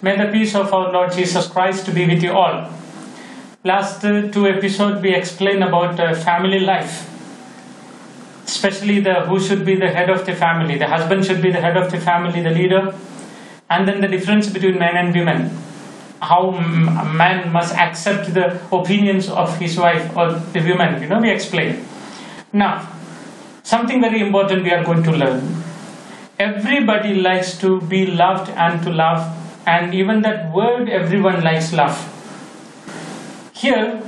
May the peace of our Lord Jesus Christ be with you all. Last two episodes we explained about family life, especially who should be the head of the family. The husband should be the head of the family, the leader, and then the difference between men and women. How man must accept the opinions of his wife or the woman. We explained. Now, something very important we are going to learn. Everybody likes to be loved and to love. And even that word, everyone likes love. Here,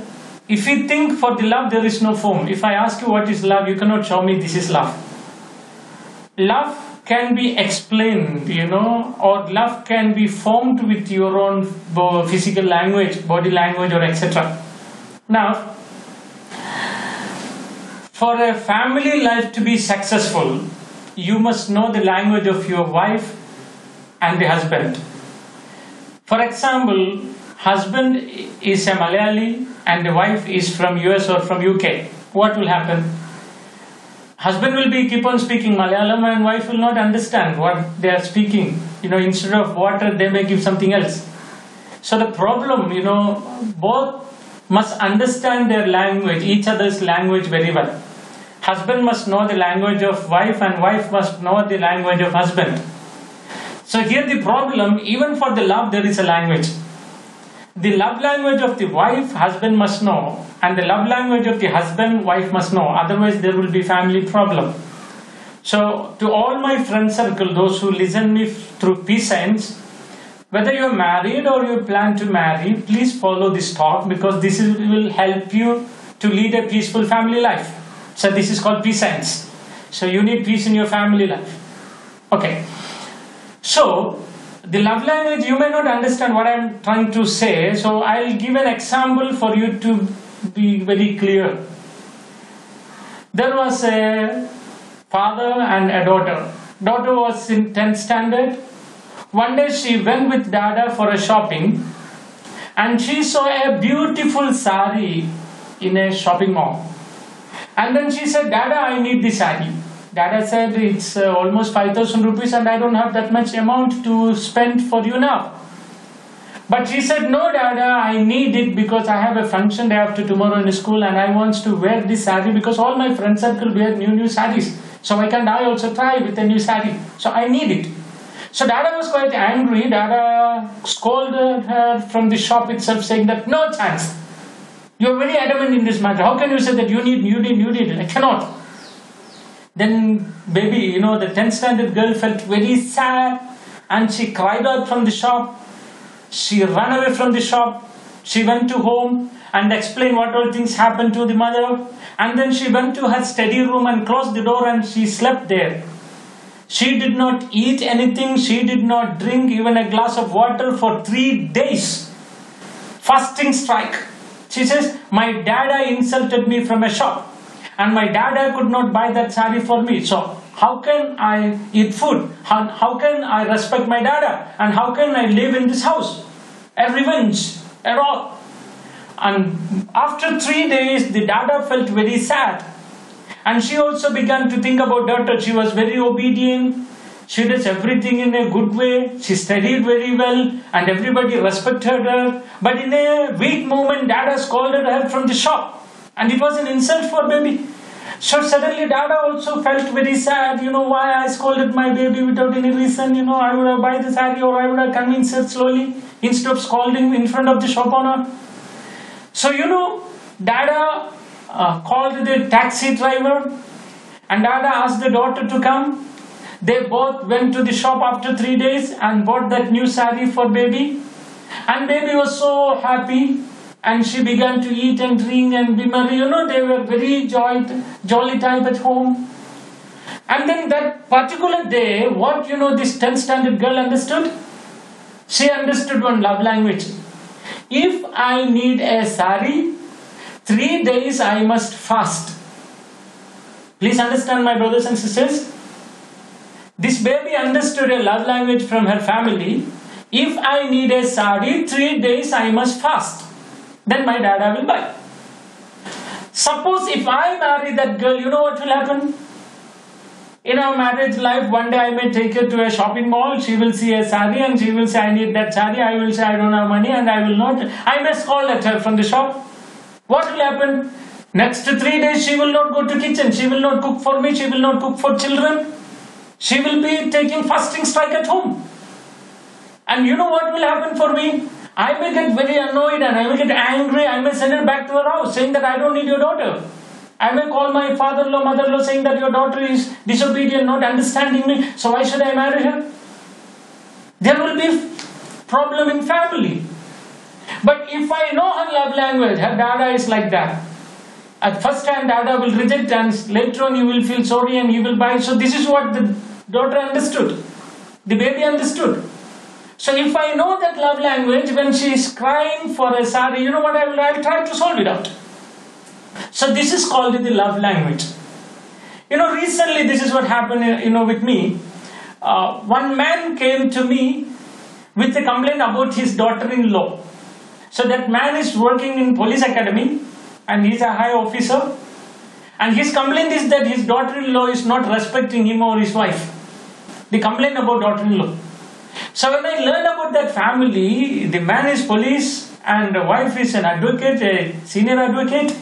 if you think for the love, there is no form. If I ask you what is love, you cannot show me this is love. Love can be explained, or love can be formed with your own physical language, body language, or etc. Now, for a family life to be successful, you must know the language of your wife and the husband. For example, husband is a Malayali and the wife is from US or from UK. What will happen? Husband will keep on speaking Malayalam and wife will not understand what they are speaking. Instead of water, they may give something else. So the problem, both must understand their language, each other's language very well. Husband must know the language of wife and wife must know the language of husband. So here the problem, even for the love, there is a language. The love language of the wife, husband must know, and the love language of the husband, wife must know. Otherwise, there will be family problem. So, to all my friend circle, those who listen me through Peace Signs, whether you are married or you plan to marry, please follow this talk because this will help you to lead a peaceful family life. So, this is called Peace Signs. So, you need peace in your family life. Okay. So, the love language, you may not understand what I am trying to say. So, I will give an example for you to be very clear. There was a father and a daughter. Daughter was in 10th standard. One day she went with Dada for a shopping and she saw a beautiful sari in a shopping mall. And then she said, Dada, I need this sari. Dada said, it's almost 5,000 rupees and I don't have that much amount to spend for you now. But she said, no Dada, I need it because I have a function day after tomorrow in school and I want to wear this sari because all my friend circle wear new saris. So why can't I also try with a new sari? So I need it. So Dada was quite angry. Dada scolded her from the shop itself saying that no chance. You are very adamant in this matter. How can you say that you need it? I cannot. Then baby, the 10th standard girl felt very sad and she cried out from the shop. She ran away from the shop. She went to home and explained what all things happened to the mother. And then she went to her study room and closed the door and she slept there. She did not eat anything. She did not drink even a glass of water for 3 days. Fasting strike. She says, my dada insulted me from a shop. And my dada could not buy that sari for me. So how can I eat food? How can I respect my dada? And how can I live in this house? A revenge at all. And after 3 days, the dada felt very sad. And she also began to think about daughter. She was very obedient. She does everything in a good way. She studied very well. And everybody respected her. But in a weak moment, dada scolded her from the shop. And it was an insult for baby. So suddenly Dada also felt very sad. Why I scolded my baby without any reason. I would have buy the sari or I would have convinced her slowly instead of scolding in front of the shop owner. So Dada called the taxi driver and Dada asked the daughter to come. They both went to the shop after 3 days and bought that new sari for baby. And baby was so happy. And she began to eat and drink and be merry. They were very jolly type at home. And then that particular day, what this 10th standard girl understood? She understood one love language. If I need a sari, 3 days I must fast. Please understand, my brothers and sisters. This baby understood a love language from her family. If I need a sari, 3 days I must fast. Then my dada will buy. Suppose if I marry that girl, what will happen? In our marriage life, one day I may take her to a shopping mall, she will see a sari and she will say, I need that sari, I will say, I don't have money and I will not. I may scold at her from the shop. What will happen? Next 3 days she will not go to kitchen, she will not cook for me, she will not cook for children. She will be taking fasting strike at home. And you know what will happen for me? I may get very annoyed and I may get angry, I may send her back to her house saying that I don't need your daughter. I may call my father-in-law, mother-in-law saying that your daughter is disobedient, not understanding me, so why should I marry her? There will be problem in family. But if I know her love language, her dada is like that. At first time dada will reject and later on you will feel sorry and you will buy. So this is what the daughter understood. The baby understood. So if I know that love language, when she is crying for a sari, you know what I'll try to solve it out. So this is called the love language. Recently this is what happened, with me. One man came to me with a complaint about his daughter-in-law. So that man is working in police academy and he's a high officer. And his complaint is that his daughter-in-law is not respecting him or his wife. The complaint about daughter-in-law. So when I learned about that family, the man is police and the wife is an advocate, a senior advocate.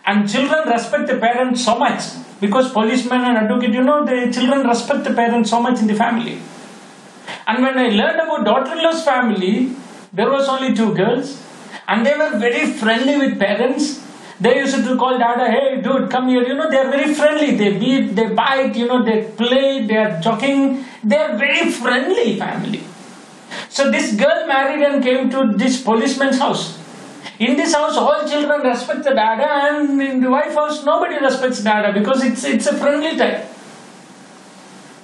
And children respect the parents so much because policemen and advocate, the children respect the parents so much in the family. And when I learned about daughter-in-law's family, there was only 2 girls and they were very friendly with parents. They used to call dada, hey dude, come here. They are very friendly. They beat, they bite, they play, they are joking. They are very friendly family. So this girl married and came to this policeman's house. In this house, all children respect the dada, and in the wife house, nobody respects dada because it's a friendly type.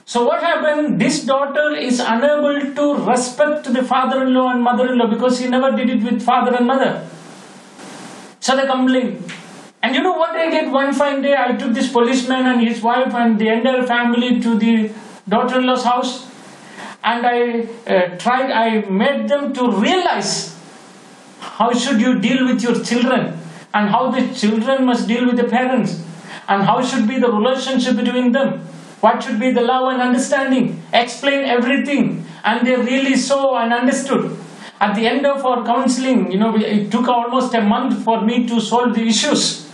So what happened? This daughter is unable to respect the father-in-law and mother-in-law because he never did it with father and mother. So they complained. And you know what I did? One fine day, I took this policeman and his wife and the entire family to the daughter-in-law's house, and I made them to realize how should you deal with your children and how the children must deal with the parents and how should be the relationship between them. What should be the love and understanding? Explain everything, and they really saw and understood. At the end of our counseling, it took almost a month for me to solve the issues.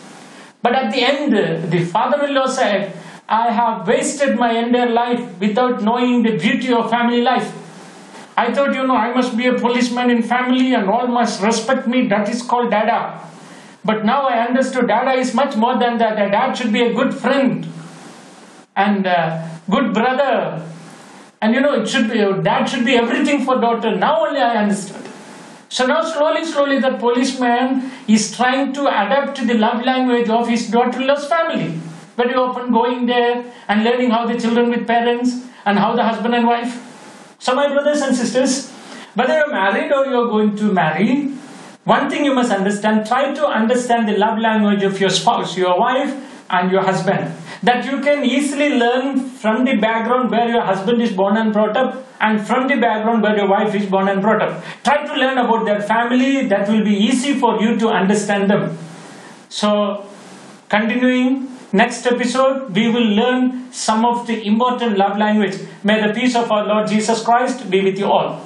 But at the end, the father-in-law said, I have wasted my entire life without knowing the beauty of family life. I thought, I must be a policeman in family and all must respect me. That is called dada. But now I understood dada is much more than that. A dad should be a good friend and a good brother. And dad should be everything for daughter. Now only I understood. So now slowly that policeman is trying to adapt to the love language of his daughter-in-law's family. Very often going there and learning how the children with parents and how the husband and wife. So my brothers and sisters, whether you're married or you're going to marry, one thing you must understand, try to understand the love language of your spouse, your wife and your husband. That you can easily learn from the background where your husband is born and brought up and from the background where your wife is born and brought up. Try to learn about their family, that will be easy for you to understand them. So, continuing, next episode, we will learn some of the important love language. May the peace of our Lord Jesus Christ be with you all.